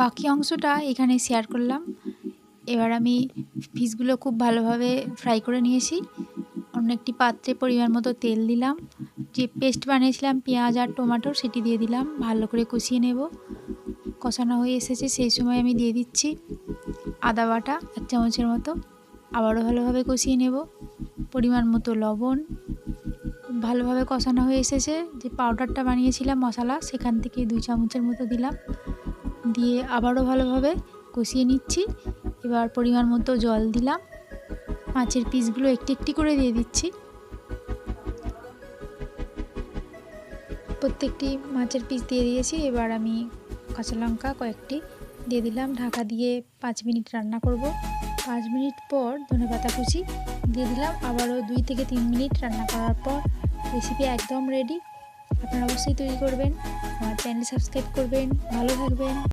বাকি অংশটা এখানে শেয়ার করলাম। এবার আমি ফিশগুলো খুব ভালোভাবে ফ্রাই করে নিয়েছি। অন্য একটি পাত্রে পরিমাণ মতো তেল দিলাম, যে পেস্ট বানিয়েছিলাম পেঁয়াজ আর টমেটোর সেটি দিয়ে দিলাম, ভালো করে কষিয়ে নেব। কষানো হয়ে এসেছে, সেই সময় আমি দিয়ে দিচ্ছি আদা বাটা 1 চামচের মতো। আবারও ভালোভাবে কষিয়ে নেব, পরিমাণ মতো লবণ। ভালোভাবে কষানো হয়ে এসেছে, যে পাউডারটা বানিয়েছিলাম মশলা সেখান থেকে 2 চামচের মতো দিলাম, দিয়ে আবারও ভালোভাবে কষিয়ে নিচ্ছি। এবার পরিমাণ মতো জল দিলাম, মাছের পিসগুলো একটি একটি করে দিয়ে দিচ্ছি। প্রত্যেকটি মাছের পিস দিয়ে দিয়েছি। এবার আমি কাঁচা লঙ্কা কয়েকটি দিয়ে দিলাম, ঢাকা দিয়ে 5 মিনিট রান্না করব। 5 মিনিট পর ধনেপাতা কুচি দিয়ে দিলাম। আবারও 2 থেকে 3 মিনিট রান্না করার পর রেসিপি একদম রেডি। আপনারা অবশ্যই তৈরি করবেন। আমার চ্যানেল সাবস্ক্রাইব করবেন। ভালো থাকবেন।